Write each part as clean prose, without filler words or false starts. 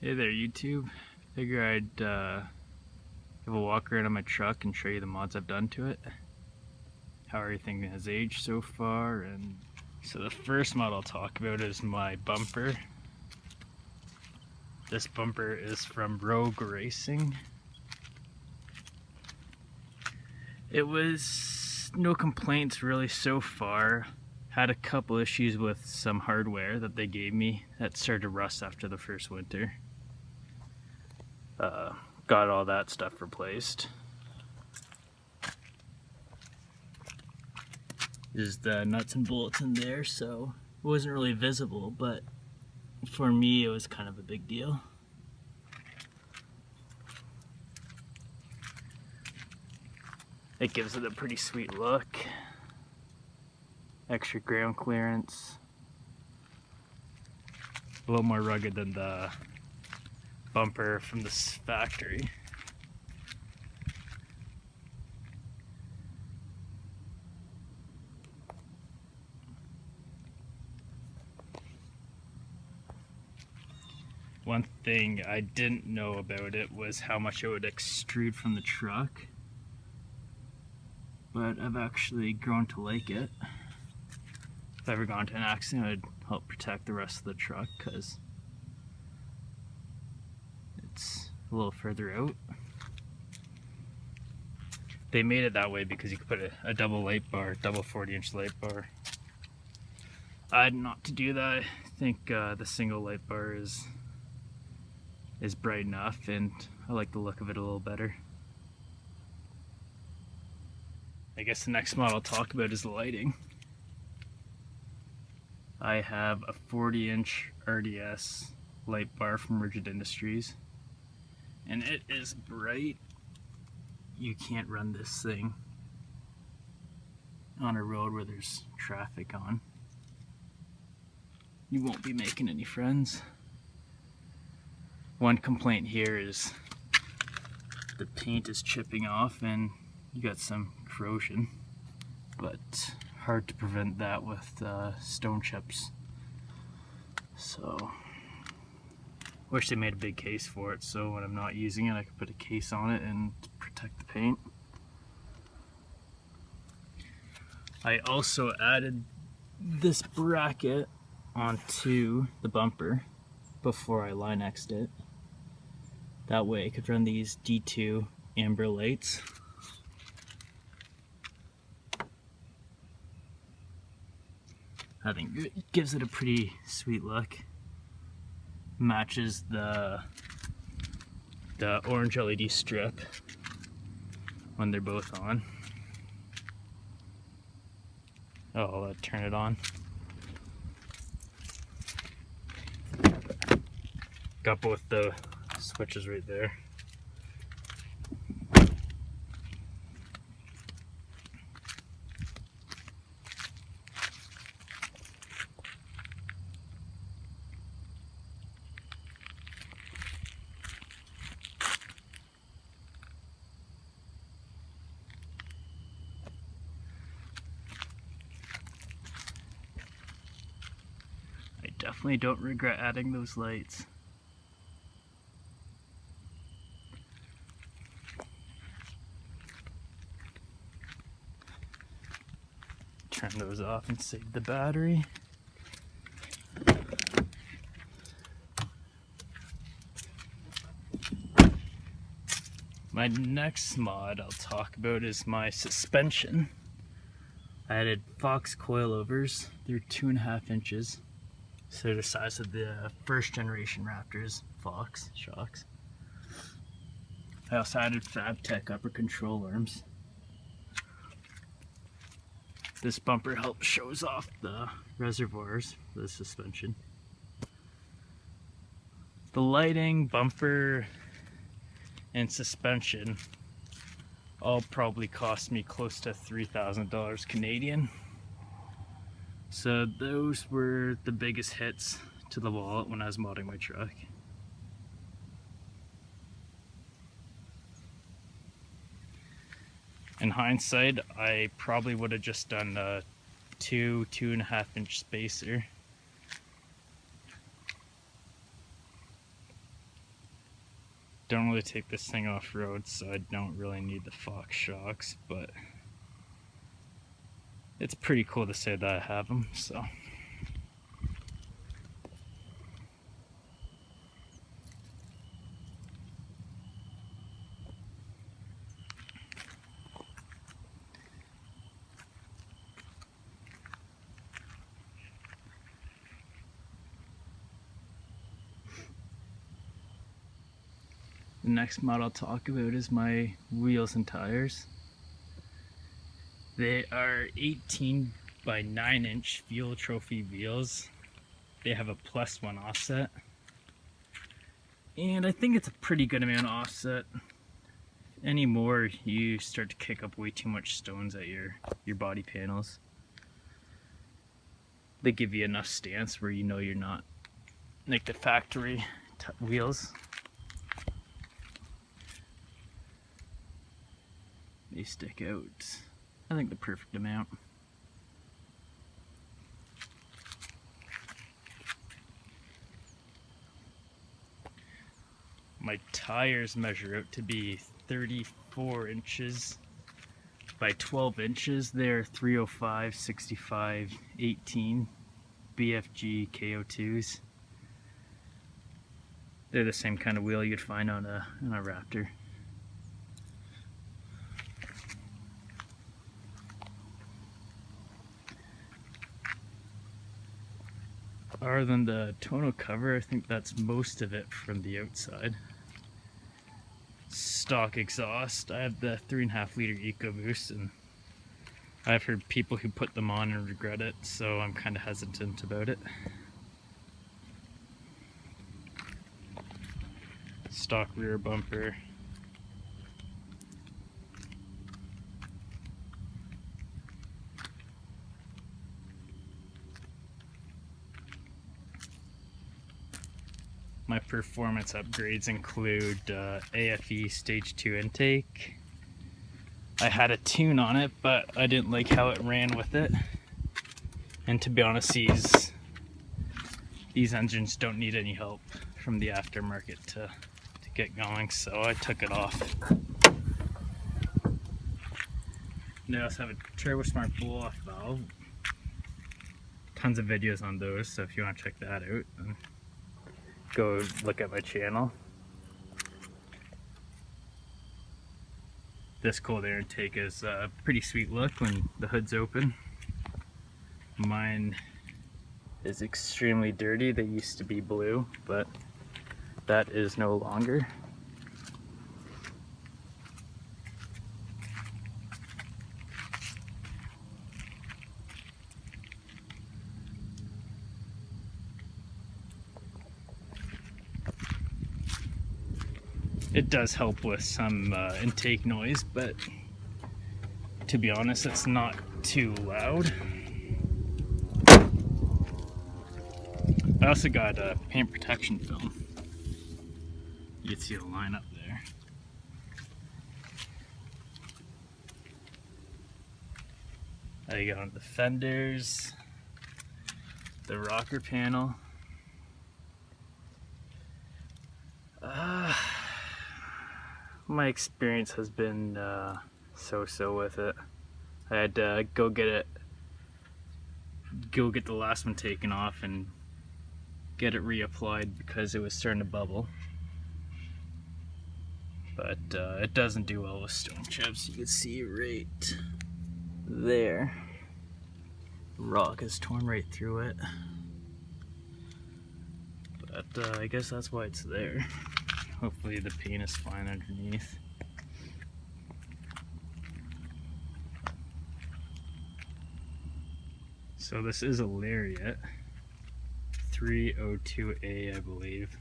Hey there YouTube. Figure I'd give a walk around on my truck and show you the mods I've done to it. How everything has aged so far. And so the first mod I'll talk about is my bumper. This bumper is from Rogue Racing. It was no complaints really so far. Had a couple issues with some hardware that they gave me that started to rust after the first winter. Got all that stuff replaced. There's the nuts and bolts in there, so it wasn't really visible, but for me it was kind of a big deal. It gives it a pretty sweet look. Extra ground clearance. A little more rugged than the bumper from this factory. One thing I didn't know about it was how much it would extrude from the truck, but I've actually grown to like it. If I ever got into an accident, it would help protect the rest of the truck because it's a little further out. They made it that way because you could put a double light bar, double 40-inch light bar. I had not to do that. I think the single light bar is bright enough, and I like the look of it a little better. I guess the next model I'll talk about is the lighting. I have a 40-inch RDS light bar from Rigid Industries, and it is bright. You can't run this thing on a road where there's traffic on. You won't be making any friends. One complaint here is the paint is chipping off and you got some corrosion, but hard to prevent that with stone chips. So wish they made a big case for it, so when I'm not using it I could put a case on it and protect the paint. I also added this bracket onto the bumper before I Linexed it. That way I could run these D2 amber lights. I think it gives it a pretty sweet look. Matches the orange LED strip when they're both on. Oh, I'll turn it on. Got both the switches right there. I definitely don't regret adding those lights. Turn those off and save the battery. My next mod I'll talk about is my suspension. I added Fox coilovers. They're 2.5 inches. So they're the size of the first generation Raptors Fox shocks. I also added FabTech upper control arms. This bumper helps shows off the reservoirs for the suspension. The lighting, bumper, and suspension all probably cost me close to $3,000 Canadian. So those were the biggest hits to the wallet when I was modding my truck. In hindsight, I probably would have just done a 2.5 inch spacer Don't really take this thing off-road, so I don't really need the Fox shocks, but it's pretty cool to say that I have them, so. The next mod I'll talk about is my wheels and tires. They are 18 by 9 inch Fuel Trophy wheels. They have a +1 offset. And I think it's a pretty good amount of offset. Any more, you start to kick up way too much stones at your body panels. They give you enough stance where you know you're not like the factory wheels. They stick out, I think, the perfect amount. My tires measure out to be 34 inches by 12 inches. They're 305, 65, 18 BFG KO2s. They're the same kind of wheel you'd find on a Raptor. Other than the tonneau cover, I think that's most of it from the outside. Stock exhaust. I have the 3.5 liter EcoBoost, and I've heard people who put them on and regret it, so I'm kind of hesitant about it. Stock rear bumper. My performance upgrades include AFE Stage 2 intake. I had a tune on it, but I didn't like how it ran with it. And to be honest, these engines don't need any help from the aftermarket to get going, so I took it off. And I also have a TurboSmart blow-off valve. Tons of videos on those, so if you want to check that out, then go look at my channel. This cold air intake is a pretty sweet look when the hood's open. Mine is extremely dirty. They used to be blue, but that is no longer. It does help with some intake noise, but to be honest, it's not too loud. I also got a paint protection film. You can see the line up there. I got the fenders, the rocker panel. My experience has been so-so with it. I had to go get the last one taken off and get it reapplied because it was starting to bubble. But it doesn't do well with stone chips. You can see right there. Rock is torn right through it. But I guess that's why it's there. Hopefully the paint is fine underneath. So this is a Lariat 302A, I believe.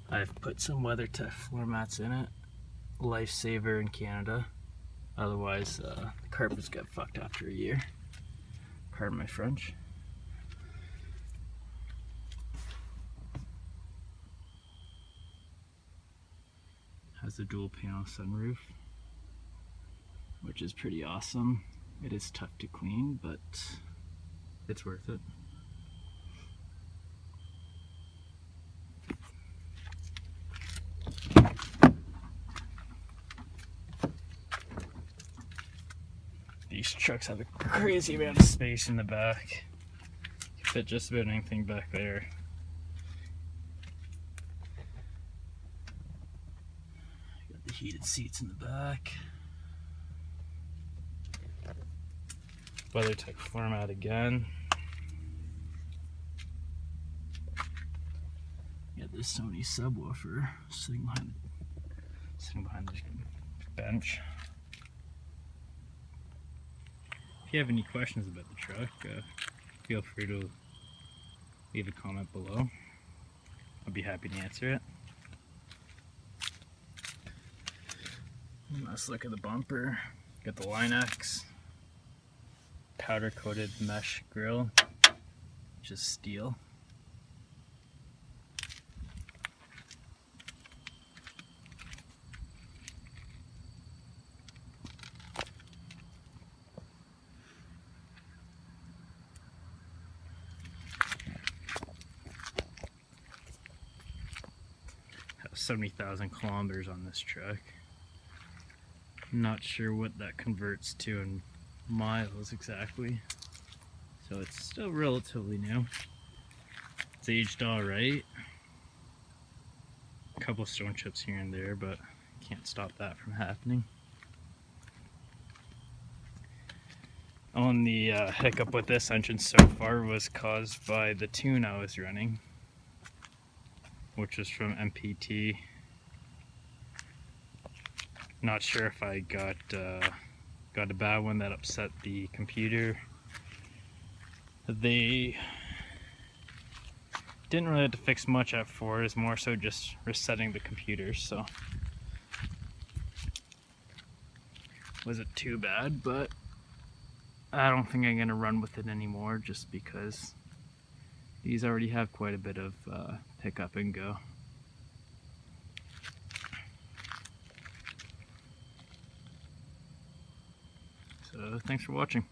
I've put some WeatherTech floor mats in it. Lifesaver in Canada. Otherwise, the carpets get fucked after a year. Pardon my French. Has a dual panel sunroof, which is pretty awesome. It is tough to clean, but it's worth it. trucks have a crazy amount of space in the back. You can fit just about anything back there. Got the heated seats in the back. WeatherTech floor mat again. Got this Sony subwoofer sitting behind the bench. If you have any questions about the truck, feel free to leave a comment below. I'll be happy to answer it. Let's look at the bumper. Got the Line-X powder coated mesh grille, which is steel. Have 70,000 kilometers on this truck. Not sure what that converts to in miles exactly, so it's still relatively new. It's aged alright. A couple stone chips here and there, but can't stop that from happening. Only hiccup with this engine so far was caused by the tune I was running, which was from MPT. Not sure if I got a bad one that upset the computer. They didn't really have to fix much at 4, it's more so just resetting the computer, so wasn't too bad, but I don't think I'm gonna run with it anymore just because these already have quite a bit of pick up and go. So thanks for watching.